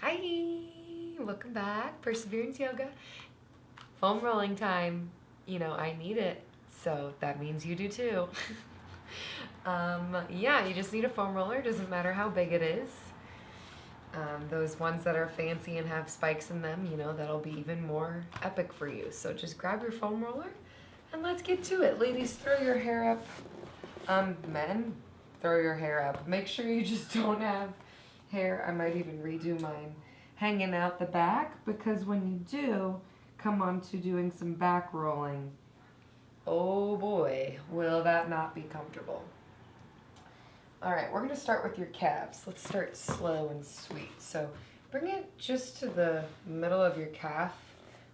Hi, welcome back. Perseverance Yoga. Foam rolling time. You know, I need it, so that means you do too. Yeah, you just need a foam roller. Doesn't matter how big it is. Those ones that are fancy and have spikes in them, you know, that'll be even more epic for you. So just grab your foam roller and let's get to it. Ladies, throw your hair up. Men, throw your hair up. Make sure you just don't have hair. I might even redo mine hanging out the back, because when you do come on to doing some back rolling, oh boy, will that not be comfortable. All right, we're gonna start with your calves. Let's start slow and sweet. So bring it just to the middle of your calf,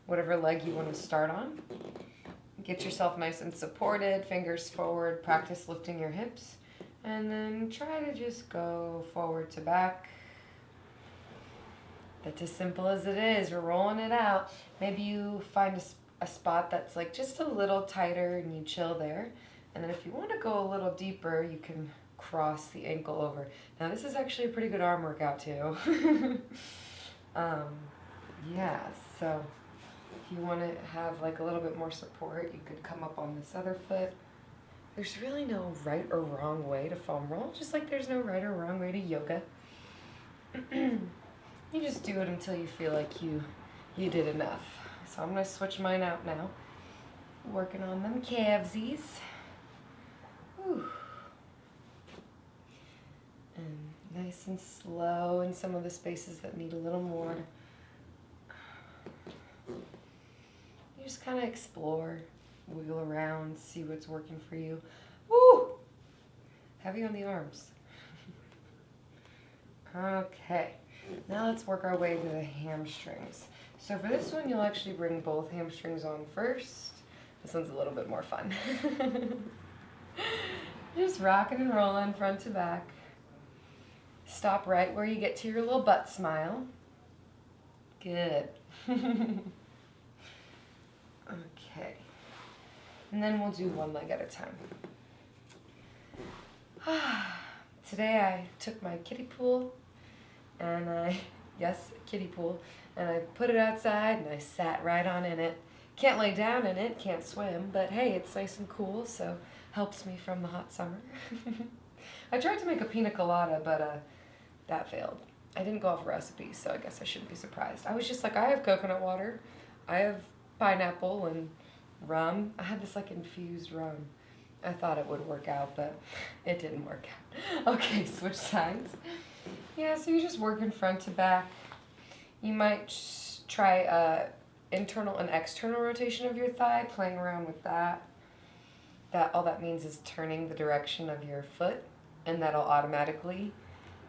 whatever leg you want to start on. Get yourself nice and supported, fingers forward, practice lifting your hips, and then try to just go forward to back. That's as simple as it is. We're rolling it out. Maybe you find a spot that's like just a little tighter and you chill there. And then if you want to go a little deeper, you can cross the ankle over. Now this is actually a pretty good arm workout too. Yeah, so if you want to have like a little bit more support, you could come up on this other foot. There's really no right or wrong way to foam roll, just like there's no right or wrong way to yoga. You just do it until you feel like you did enough. So I'm going to switch mine out now. Working on them calvesies. Whew. And nice and slow in some of the spaces that need a little more. You just kind of explore, wiggle around, see what's working for you. Woo! Heavy on the arms. Okay. Now let's work our way to the hamstrings. So for this one, you'll actually bring both hamstrings on first. This one's a little bit more fun. Just rocking and rolling front to back. Stop right where you get to your little butt smile. Good. Okay. And then we'll do one leg at a time. Today I took my kiddie pool and kiddie pool, and I put it outside and I sat right on in it. Can't lay down in it, can't swim, but hey, it's nice and cool, so helps me from the hot summer. I tried to make a pina colada, but that failed. I didn't go off a recipe, so I guess I shouldn't be surprised. I was just like, I have coconut water, I have pineapple and rum. I had this like infused rum. I thought it would work out, but it didn't work out. Okay, switch sides. Yeah, so you're just working front to back. You might try internal and external rotation of your thigh, playing around with that. All that means is turning the direction of your foot, and that'll automatically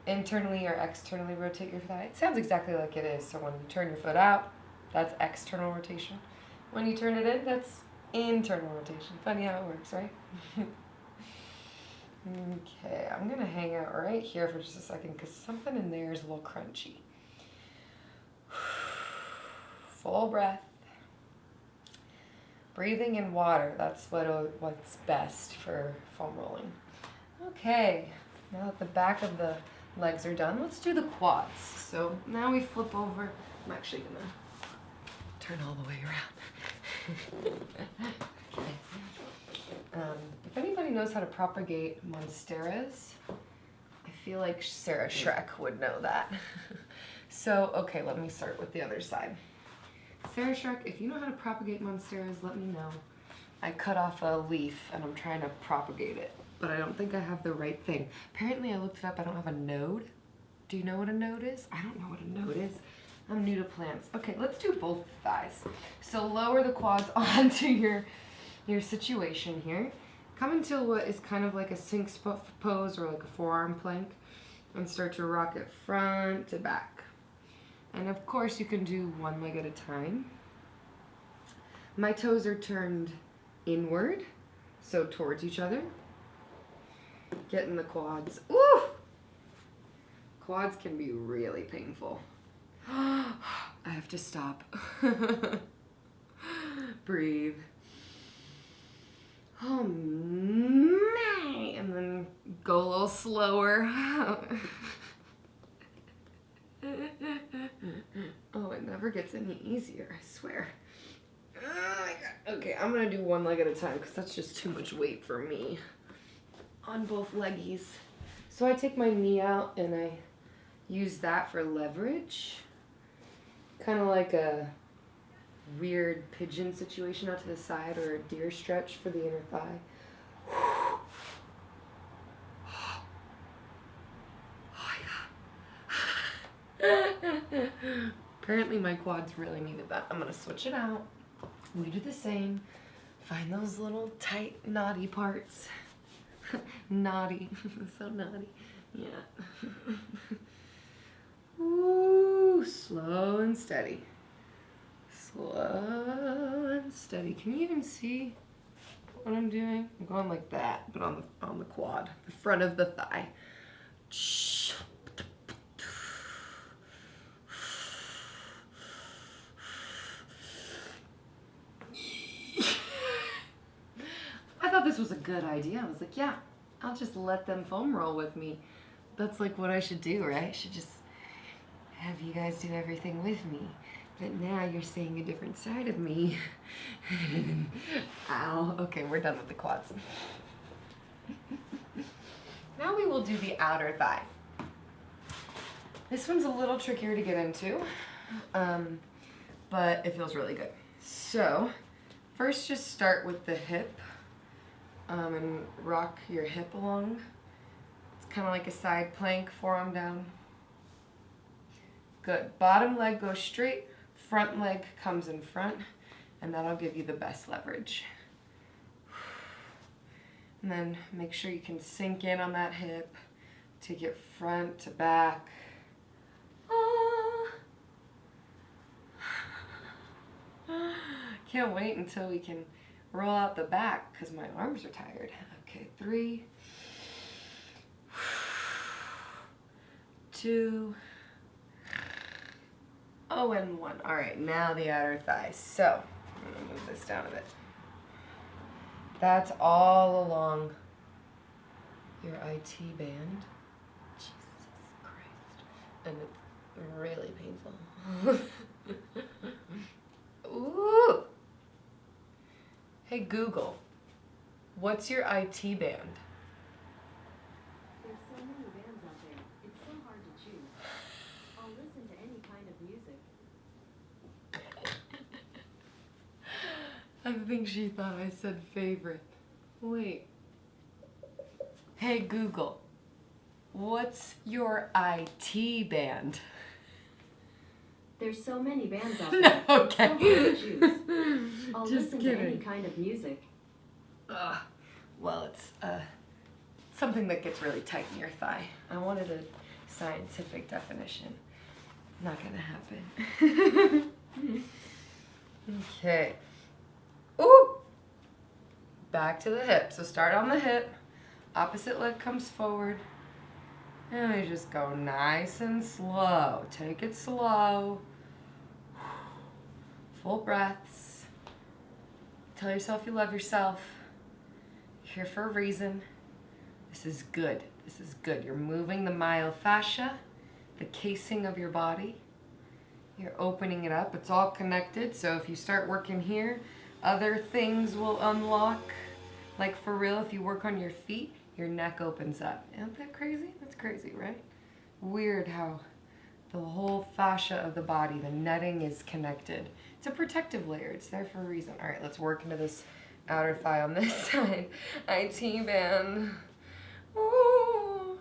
internally or externally rotate your thigh. It sounds exactly like it is. So when you turn your foot out, that's external rotation. When you turn it in, that's internal rotation. Funny how it works, right? Okay, I'm going to hang out right here for just a second because something in there is a little crunchy. Full breath. Breathing in water, that's what's best for foam rolling. Okay, now that the back of the legs are done, let's do the quads. So now we flip over. I'm actually going to turn all the way around. Okay. If anybody knows how to propagate monsteras, I feel like Sarah Shrek would know that. So, okay, let me start with the other side. Sarah Shrek, if you know how to propagate monsteras, let me know. I cut off a leaf and I'm trying to propagate it, but I don't think I have the right thing. Apparently I looked it up, I don't have a node. Do you know what a node is? I don't know what a node is. I'm new to plants. Okay, let's do both thighs. So lower the quads onto your situation here. Come into what is kind of like a Sphinx pose or like a forearm plank and start to rock it front to back. And of course you can do one leg at a time. My toes are turned inward, so towards each other. Getting the quads. Ooh! Quads can be really painful. I have to stop. Breathe. Oh man! And then go a little slower. never gets any easier, I swear. Oh my God. Okay, I'm gonna do one leg at a time because that's just too much weight for me on both leggies. So I take my knee out and I use that for leverage. Kind of like a weird pigeon situation out to the side or a deer stretch for the inner thigh. Apparently my quads really needed that. I'm gonna switch it out. We do the same. Find those little tight, knotty parts. Naughty. So naughty. Yeah. Ooh, slow and steady. Slow and steady. Can you even see what I'm doing? I'm going like that, but on the quad, the front of the thigh. I thought this was a good idea. I was like, yeah, I'll just let them foam roll with me. That's like what I should do, right? I should just have you guys do everything with me. But now you're seeing a different side of me. Ow. Okay, we're done with the quads. Now we will do the outer thigh. This one's a little trickier to get into, but it feels really good. So, first just start with the hip and rock your hip along. It's kind of like a side plank, forearm down. Good. Bottom leg goes straight, front leg comes in front, and that'll give you the best leverage. And then make sure you can sink in on that hip, take it front to back. Can't wait until we can roll out the back because my arms are tired. Okay, 3, 2, and 1. All right, now the outer thigh. So I'm gonna move this down a bit. That's all along your IT band. Jesus Christ. And it's really painful. Ooh. Hey Google, what's your IT band? There's so many bands out there, it's so hard to choose. I'll listen to any kind of music. I think she thought I said favorite. Wait. Hey Google, what's your IT band? There's so many bands out there. Okay. It's so hard to choose. I'll Just listen kidding. to any kind of music. Well, it's something that gets really tight in your thigh. I wanted a scientific definition. Not gonna happen. Okay. Ooh! Back to the hip. So start on the hip. Opposite leg comes forward. And we just go nice and slow. Take it slow. Full breaths. Tell yourself you love yourself. You're here for a reason. This is good. This is good. You're moving the myofascia, the casing of your body. You're opening it up. It's all connected. So if you start working here, other things will unlock. Like for real, if you work on your feet, your neck opens up. Isn't that crazy? That's crazy, right? Weird how the whole fascia of the body, the netting is connected. It's a protective layer. It's there for a reason. All right, let's work into this outer thigh on this side. IT band. Ooh.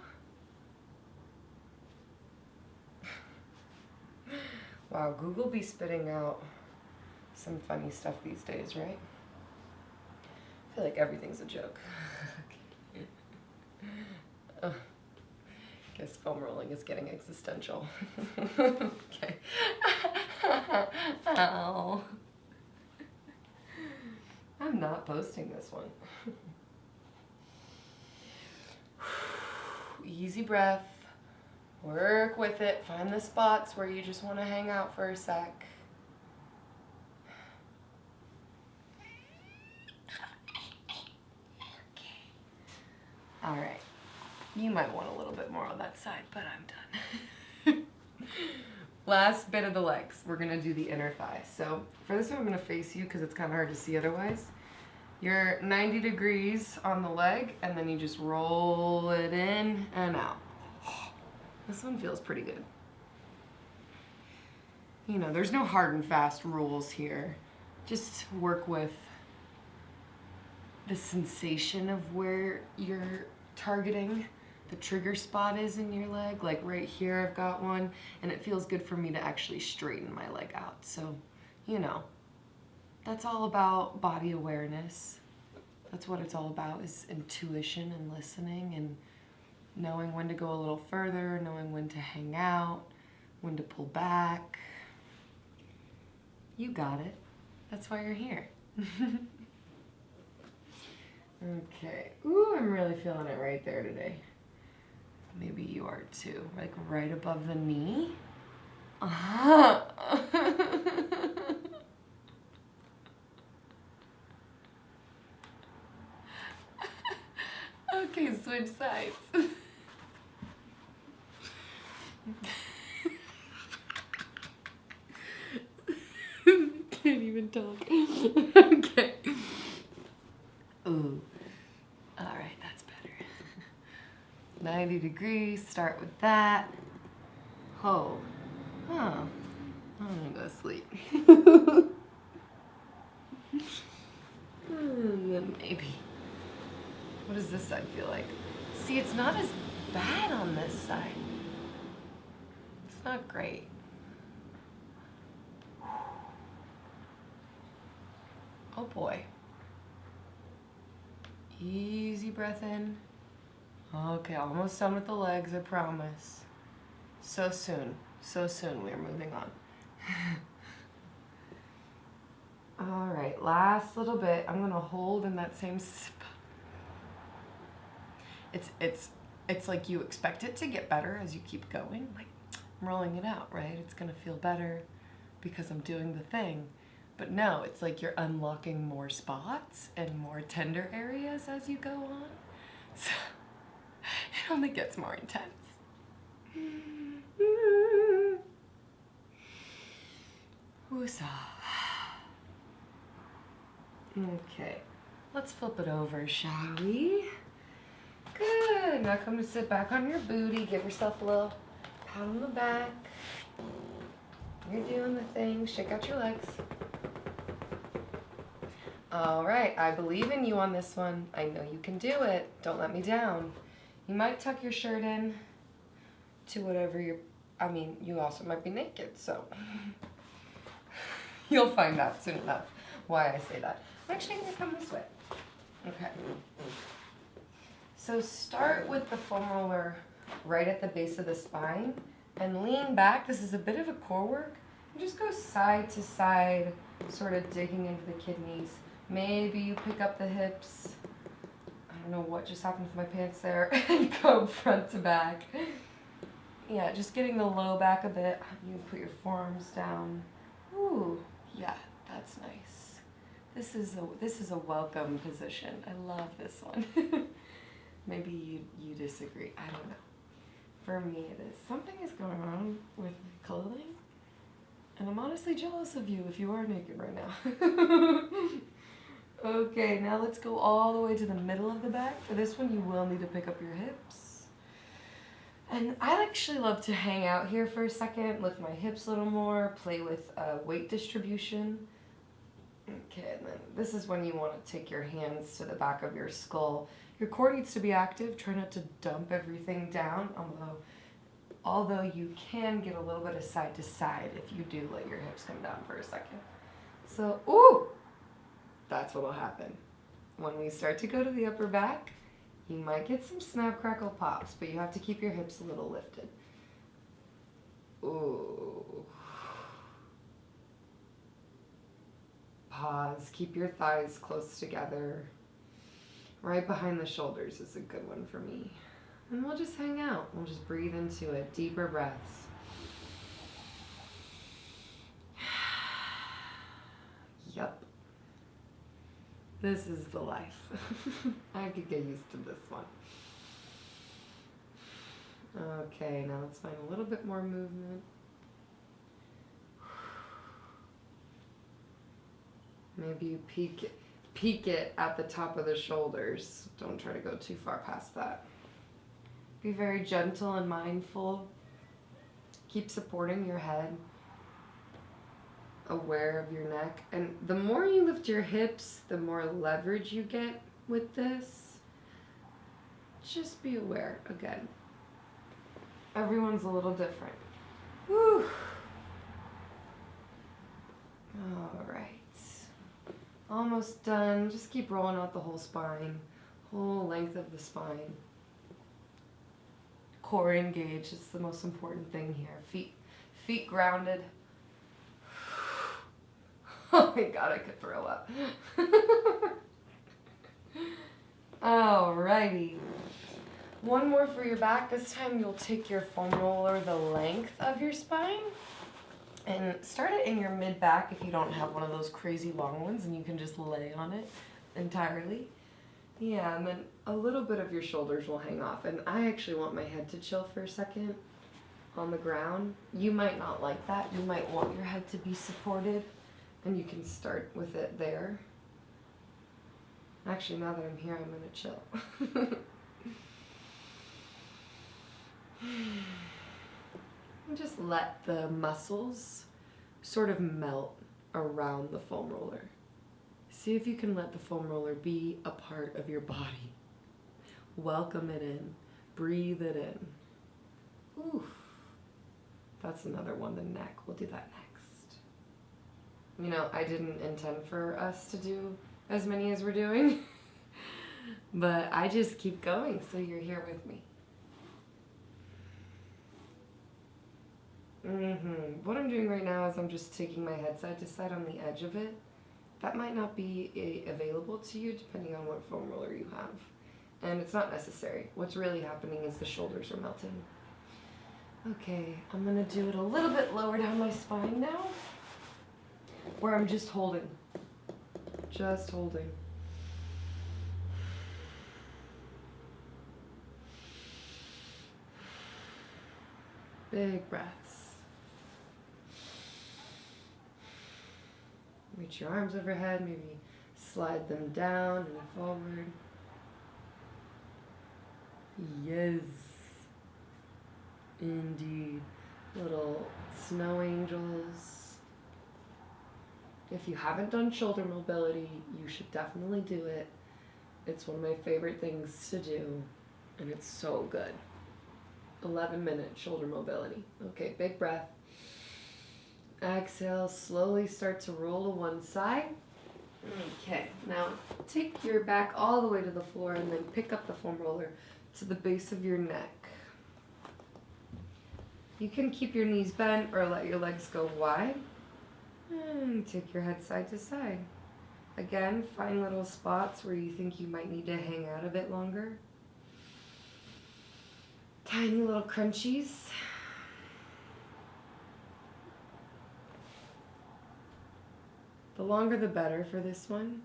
Wow, Google be spitting out some funny stuff these days, right? I feel like everything's a joke. Guess foam rolling is getting existential. Okay. Ow. I'm not posting this one. Easy breath. Work with it. Find the spots where you just want to hang out for a sec. All right. You might want a little bit more on that side, but I'm done. Last bit of the legs. We're gonna do the inner thigh. So for this one, I'm gonna face you because it's kind of hard to see otherwise. You're 90 degrees on the leg, and then you just roll it in and out. This one feels pretty good. You know, there's no hard and fast rules here. Just work with the sensation of where you're targeting. The trigger spot is in your leg. Like right here, I've got one, and it feels good for me to actually straighten my leg out. So, you know, that's all about body awareness. That's what it's all about, is intuition and listening and knowing when to go a little further, knowing when to hang out, when to pull back. You got it. That's why you're here. Okay. Ooh, I'm really feeling it right there today. Maybe you are too. Like right above the knee. Uh-huh. Okay, switch sides. Can't even talk. Okay. Ooh. All right, that's better. 90 degrees, start with that. Oh. Oh. I'm gonna go sleep. And then maybe. What does this side feel like? See, it's not as bad on this side. It's not great. Oh boy. Easy breath in. Okay, almost done with the legs, I promise. So soon we're moving on. All right, last little bit. I'm gonna hold in that same spot. It's like you expect it to get better as you keep going. Like I'm rolling it out, right? It's gonna feel better because I'm doing the thing. But no, it's like you're unlocking more spots and more tender areas as you go on. So it only gets more intense. Woosah. Okay, let's flip it over, shall we? Good. Now come to sit back on your booty. Give yourself a little pat on the back. You're doing the thing. Shake out your legs. All right, I believe in you on this one. I know you can do it. Don't let me down. You might tuck your shirt in to whatever you also might be naked, so you'll find out soon enough why I say that. I'm actually gonna come this way. Okay. So start with the foam roller right at the base of the spine and lean back. This is a bit of a core work. And just go side to side, sort of digging into the kidneys. Maybe you pick up the hips. I don't know what just happened with my pants there. And go front to back. Yeah, just getting the low back a bit. You can put your forearms down. Ooh, yeah, that's nice. This is a welcome position. I love this one. Maybe you disagree. I don't know. For me, it is. Something is going on with clothing, and I'm honestly jealous of you if you are naked right now. Okay, now let's go all the way to the middle of the back. For this one, you will need to pick up your hips. And I actually love to hang out here for a second, lift my hips a little more, play with weight distribution. Okay, and then this is when you want to take your hands to the back of your skull. Your core needs to be active. Try not to dump everything down, although you can get a little bit of side to side if you do let your hips come down for a second. So, ooh, that's what'll happen. When we start to go to the upper back, you might get some snap, crackle, pops, but you have to keep your hips a little lifted. Ooh. Pause. Keep your thighs close together. Right behind the shoulders is a good one for me. And we'll just hang out. We'll just breathe into it. Deeper breaths. Yep. This is the life. I could get used to this one. Okay, now let's find a little bit more movement. Maybe you peek it at the top of the shoulders. Don't try to go too far past that. Be very gentle and mindful. Keep supporting your head. Aware of your neck. And the more you lift your hips, the more leverage you get with this. Just be aware again. Everyone's a little different. Whew. All right. Almost done. Just keep rolling out the whole spine. Whole length of the spine. Core engaged. It's the most important thing here. Feet grounded. Oh my god, I could throw up. Alrighty. One more for your back. This time you'll take your foam roller the length of your spine and start it in your mid back if you don't have one of those crazy long ones, and you can just lay on it entirely. Yeah, and then a little bit of your shoulders will hang off. And I actually want my head to chill for a second on the ground. You might not like that. You might want your head to be supported, and you can start with it there. Actually, now that I'm here, I'm gonna chill. And just let the muscles sort of melt around the foam roller. See if you can let the foam roller be a part of your body. Welcome it in. Breathe it in. Oof. That's another one, the neck. We'll do that next. You know, I didn't intend for us to do as many as we're doing, but I just keep going, so you're here with me. What I'm doing right now is I'm just taking my head side to side on the edge of it. That might not be available to you depending on what foam roller you have. And it's not necessary. What's really happening is the shoulders are melting. Okay, I'm gonna do it a little bit lower down my spine now, where I'm just holding. Just holding. Big breaths. Reach your arms overhead, maybe slide them down and forward. Yes. Indeed. Little snow angels. If you haven't done shoulder mobility, you should definitely do it. It's one of my favorite things to do, and it's so good. 11-minute shoulder mobility. Okay, big breath. Exhale, slowly start to roll to one side. Okay, now take your back all the way to the floor and then pick up the foam roller to the base of your neck. You can keep your knees bent or let your legs go wide. And take your head side to side. Again, find little spots where you think you might need to hang out a bit longer. Tiny little crunchies. The longer the better for this one.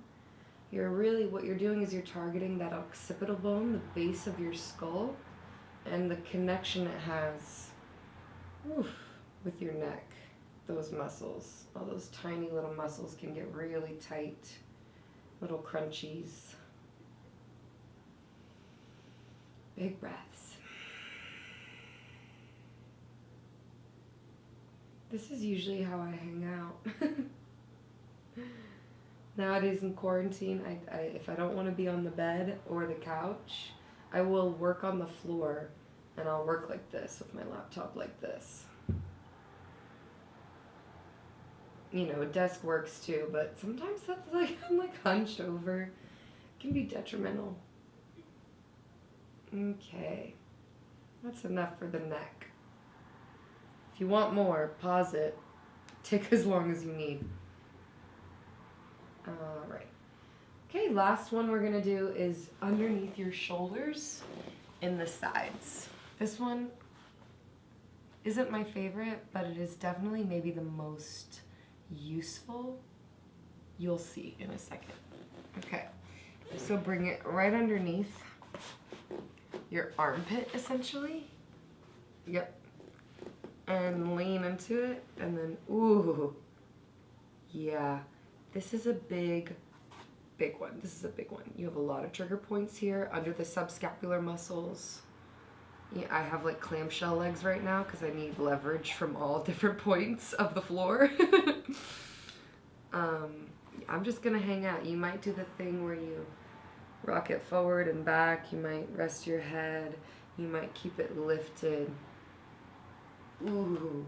What you're doing is you're targeting that occipital bone, the base of your skull, and the connection it has with your neck. Those muscles, all those tiny little muscles can get really tight, little crunchies. Big breaths. This is usually how I hang out. Nowadays in quarantine, if I don't want to be on the bed or the couch, I will work on the floor, and I'll work like this with my laptop like this. You know, a desk works too, but sometimes that's like I'm like hunched over. It can be detrimental. Okay, that's enough for the neck. If you want more, pause it. Take as long as you need. All right. Okay, last one we're gonna do is underneath your shoulders in the sides. This one isn't my favorite, but it is definitely maybe the most useful. You'll see in a second. Okay, so bring it right underneath your armpit, essentially. Yep. And lean into it, and then, ooh, yeah. This is a big one. This is a big one. You have a lot of trigger points here under the subscapular muscles. Yeah, I have like clamshell legs right now because I need leverage from all different points of the floor. I'm just gonna hang out. You might do the thing where you rock it forward and back. You might rest your head. You might keep it lifted. Ooh.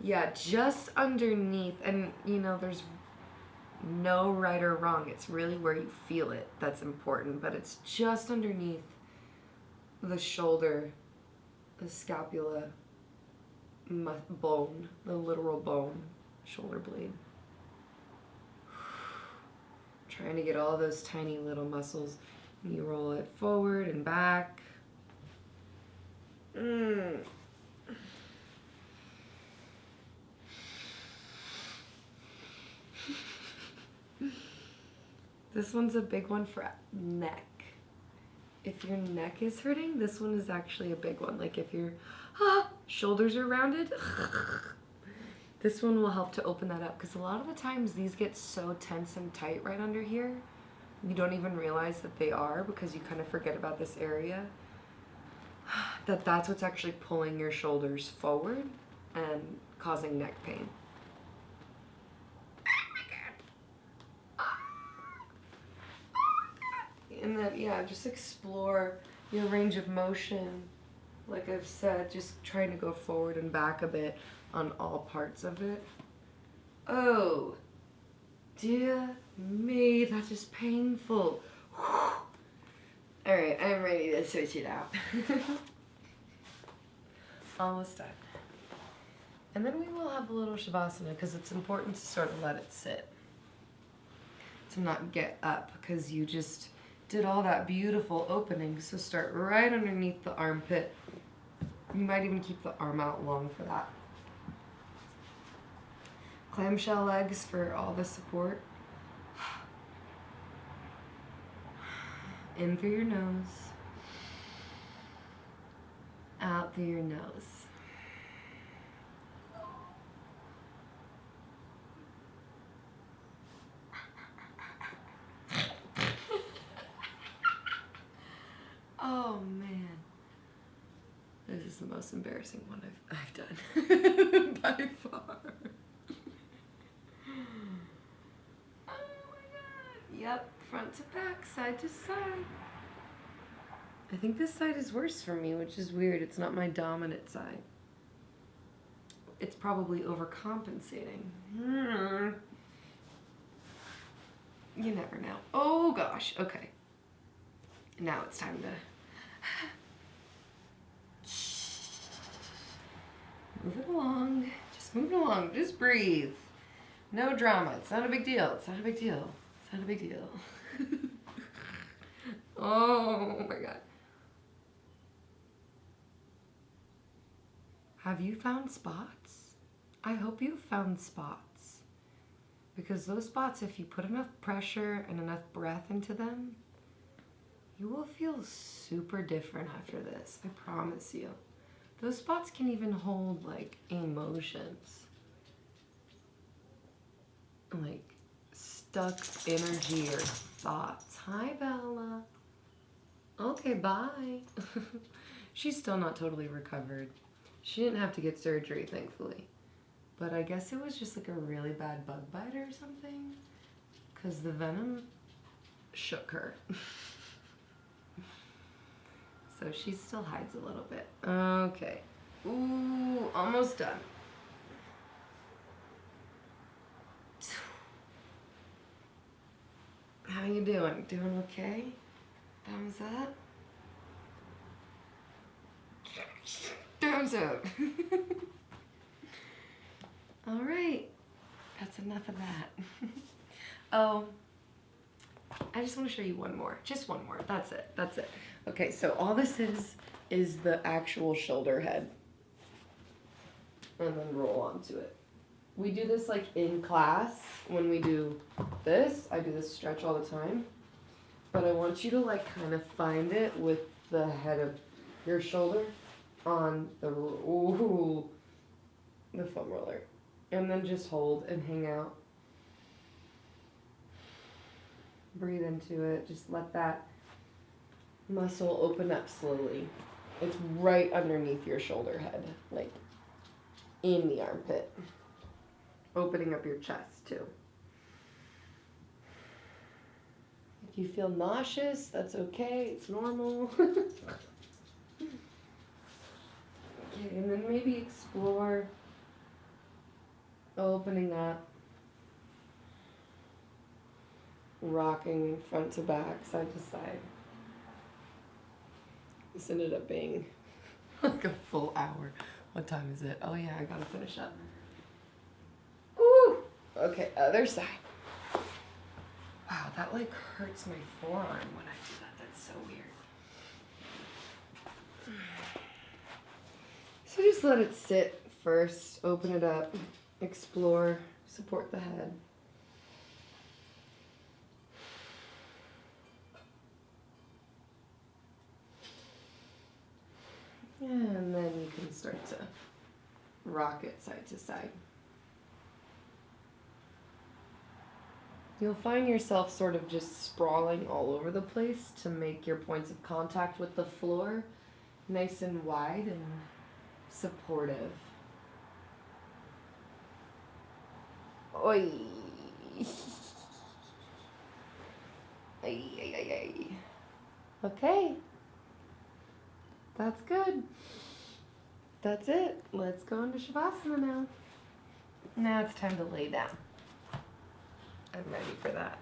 Yeah, just underneath. And you know, there's no right or wrong. It's really where you feel it that's important. But it's just underneath the shoulder, the scapula bone, the literal bone, shoulder blade. Trying to get all those tiny little muscles. You roll it forward and back. This one's a big one for neck. If your neck is hurting, this one is actually a big one. Like if your shoulders are rounded, this one will help to open that up, because a lot of the times these get so tense and tight right under here, you don't even realize that they are because you kind of forget about this area, that's what's actually pulling your shoulders forward and causing neck pain. And then, yeah, just explore your range of motion. Like I've said, just trying to go forward and back a bit on all parts of it. Oh, dear me, that is painful. All right, I'm ready to switch it out. Almost done. And then we will have a little Savasana, because it's important to sort of let it sit. To not get up, because you just did all that beautiful opening. So start right underneath the armpit. You might even keep the arm out long for that. Clamshell legs for all the support. In through your nose. Out through your nose. Oh man. This is the most embarrassing one I've done by far. Oh my god. Yep, front to back, side to side. I think this side is worse for me, which is weird. It's not my dominant side. It's probably overcompensating. You never know. Oh gosh, okay. Now it's time to move it along. Just move it along. Just breathe. No drama. It's not a big deal. It's not a big deal. It's not a big deal. Oh my god. Have you found spots? I hope you found spots. Because those spots, if you put enough pressure and enough breath into them, you will feel super different after this. I promise you. Those spots can even hold like emotions. Like stuck energy or thoughts. Hi, Bella. Okay, bye. She's still not totally recovered. She didn't have to get surgery, thankfully. But I guess it was just like a really bad bug bite or something. Because the venom shook her. So she still hides a little bit. Okay. Ooh, almost done. How you doing? Doing okay? Thumbs up? Thumbs up. All right. That's enough of that. Oh, I just want to show you one more. Just one more. That's it. That's it. Okay, so all this is the actual shoulder head. And then roll onto it. We do this like in class when we do this. I do this stretch all the time. But I want you to like kind of find it with the head of your shoulder on the foam roller. And then just hold and hang out. Breathe into it. Just let that muscle open up slowly. It's right underneath your shoulder head, like in the armpit. Opening up your chest too. If you feel nauseous, that's okay. It's normal. Okay, and then maybe explore opening up, rocking front to back, side to side. This ended up being like a full hour. What time is it? Oh yeah, I gotta finish up. Woo! Okay, other side. Wow, that like hurts my forearm when I do that. That's so weird. So just let it sit first, open it up, explore, support the head. And then you can start to rock it side to side. You'll find yourself sort of just sprawling all over the place to make your points of contact with the floor nice and wide and supportive. Oi. Ay, ay, ay, ay. Okay. That's good. That's it. Let's go into Savasana now. Now it's time to lay down. I'm ready for that.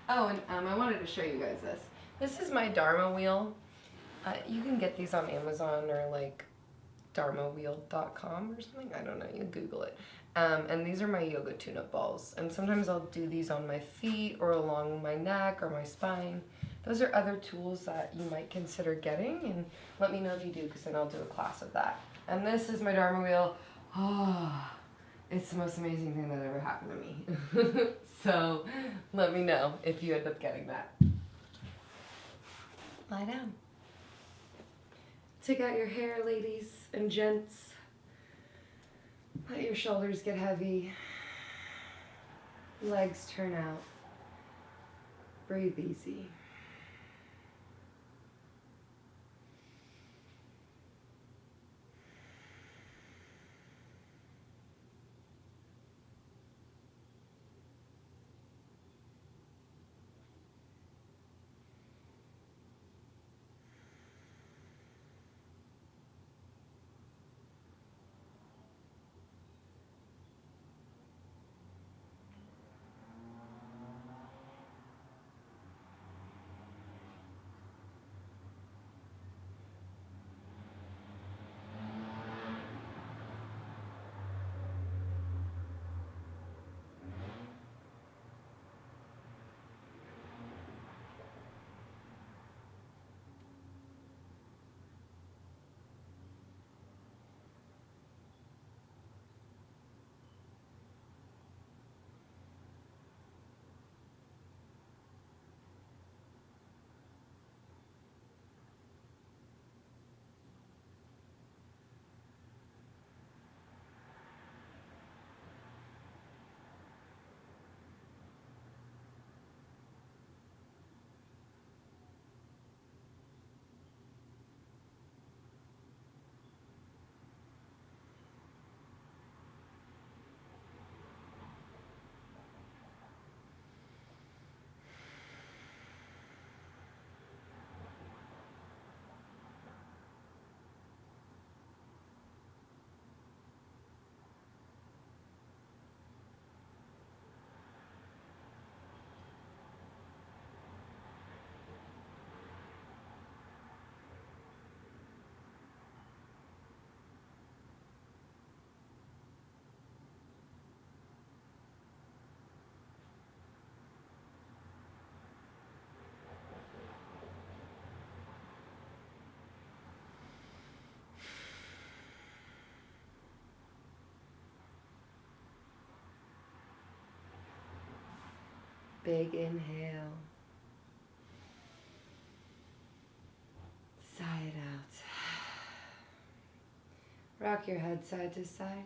Oh, and I wanted to show you guys this. This is my Dharma Wheel. You can get these on Amazon or like dharmawheel.com or something. I don't know. You can Google it. And these are my yoga tune-up balls. And sometimes I'll do these on my feet or along my neck or my spine. Those are other tools that you might consider getting. And let me know if you do, because then I'll do a class of that. And this is my Dharma Wheel. Oh, it's the most amazing thing that ever happened to me. So let me know if you end up getting that. Lie down. Take out your hair, ladies and gents. Let your shoulders get heavy. Legs turn out. Breathe easy. Big inhale. Sigh it out. Rock your head side to side.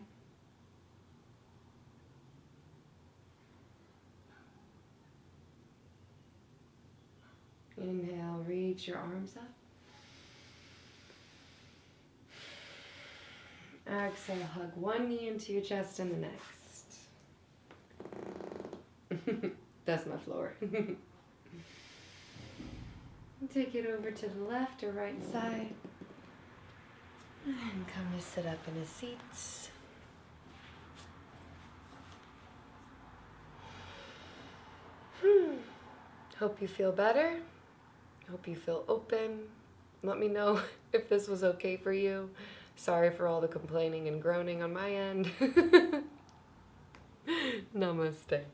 Inhale, reach your arms up. Exhale, hug one knee into your chest and the next. That's my floor. Take it over to the left or right side. And come to sit up in a seat. Hope you feel better. Hope you feel open. Let me know if this was okay for you. Sorry for all the complaining and groaning on my end. Namaste.